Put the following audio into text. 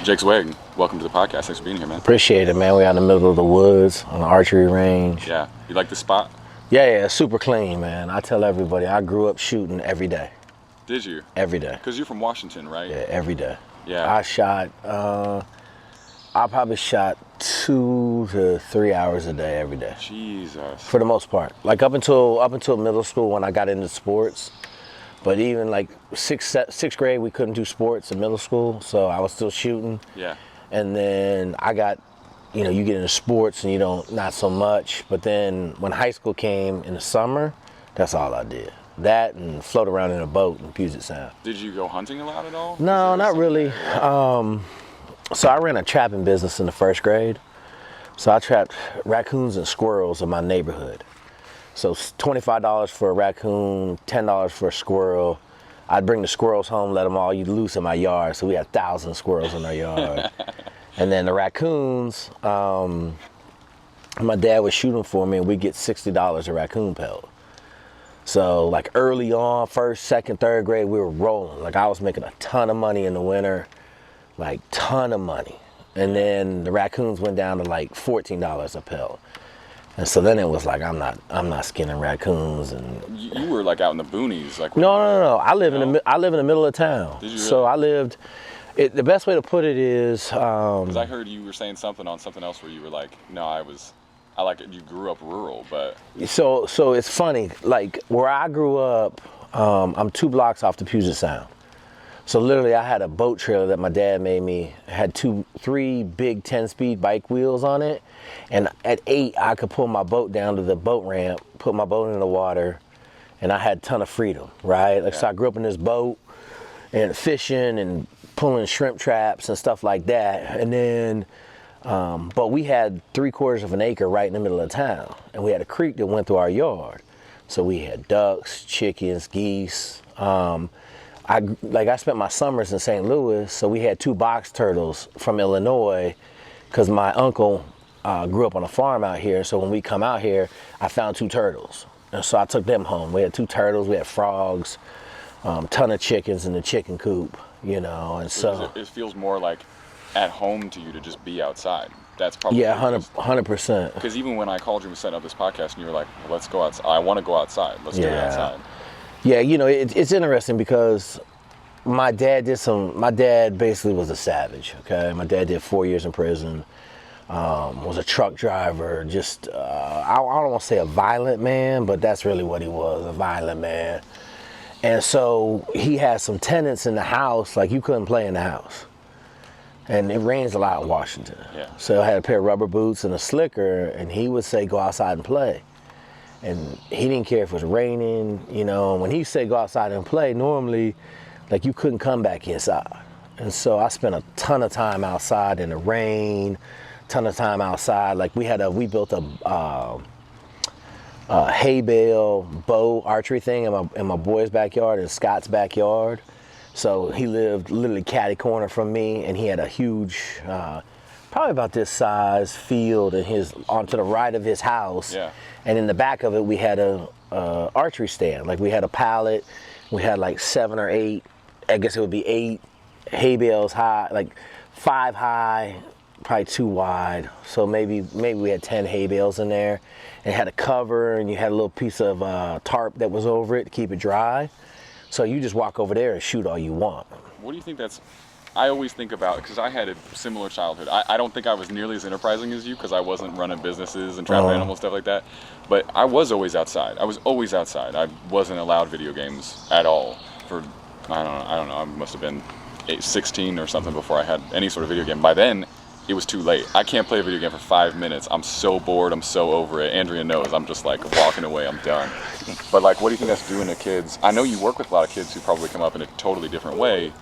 Jake Zwig, welcome to the podcast. Thanks for being here, man. Appreciate it, man. We're out in the middle of the woods on the archery range. Yeah. You like the spot? Yeah, super clean, man. I tell everybody, I grew up shooting every day. Did you? Every day. Because you're from Washington, right? Yeah, every day. Yeah. I probably shot 2 to 3 hours a day every day. Jesus. For the most part. Like up until middle school when I got into sports. But even like sixth grade, we couldn't do sports in middle school, so I was still shooting. Yeah. And then I got, you get into sports and not so much. But then when high school came in the summer, that's all I did. That and float around in a boat in Puget Sound. Did you go hunting a lot at all? No, not really. So I ran a trapping business in the first grade. So I trapped raccoons and squirrels in my neighborhood. So $25 for a raccoon, $10 for a squirrel. I'd bring the squirrels home, let them all loose in my yard. So we had 1,000 squirrels in our yard. And then the raccoons, my dad would shoot them for me and we'd get $60 a raccoon pelt. So like early on, first, second, third grade, we were rolling. Like I was making a ton of money in the winter, like ton of money. And then the raccoons went down to like $14 a pelt. And so then it was like, I'm not skinning raccoons. And you were like out in the boonies, like. No. I live in the middle of town. Did you really? So I lived. The best way to put it is. Because I heard you were saying something on something else where you were like, no, I like it. You grew up rural, but. So it's funny. Like where I grew up, I'm 2 blocks off the Puget Sound. So literally, I had a boat trailer that my dad made me. It had 3 big 10-speed bike wheels on it, and at 8, I could pull my boat down to the boat ramp, put my boat in the water, and I had a ton of freedom, right? Like, yeah. So I grew up in this boat and fishing and pulling shrimp traps and stuff like that, and then, but we had 3/4 of an acre right in the middle of town, and we had a creek that went through our yard, so we had ducks, chickens, geese. I spent my summers in St. Louis, so we had 2 box turtles from Illinois, because my uncle grew up on a farm out here. So when we come out here, I found 2 turtles, and so I took them home. We had 2 turtles, we had frogs, ton of chickens in the chicken coop, and so it feels more like at home to you to just be outside. That's probably 100%. Because even when I called you and set up this podcast, and you were like, well, "Let's go outside. I want to go outside. Let's do it outside." Yeah, it's interesting because my dad basically was a savage, okay? My dad did 4 years in prison, was a truck driver, just, I don't want to say a violent man, but that's really what he was, a violent man. And so he had some tenants in the house, like you couldn't play in the house. And it rains a lot in Washington. Yeah. So I had a pair of rubber boots and a slicker, and he would say, go outside and play. And he didn't care if it was raining, and when he said go outside and play, normally, like you couldn't come back inside. And so I spent a ton of time outside in the rain, ton of time outside. Like we built a hay bale bow archery thing in my boy's backyard, in Scott's backyard. So he lived literally catty corner from me, and he had a huge, probably about this size field onto the right of his house. Yeah. And in the back of it, we had a archery stand. Like we had a pallet. We had like 7 or 8. I guess it would be 8 hay bales high, like 5 high, probably 2 wide. So maybe we had 10 hay bales in there. It had a cover, and you had a little piece of tarp that was over it to keep it dry. So you just walk over there and shoot all you want. What do you think that's? I always think about, because I had a similar childhood. I don't think I was nearly as enterprising as you, because I wasn't running businesses and trapping animals, stuff like that. But I was always outside. I wasn't allowed video games at all for, I don't know, I must have been 16 or something before I had any sort of video game. By then, it was too late. I can't play a video game for 5 minutes. I'm so bored. I'm so over it. Andrea knows. I'm just like walking away. I'm done. But like, what do you think that's doing to kids? I know you work with a lot of kids who probably come up in a totally different way.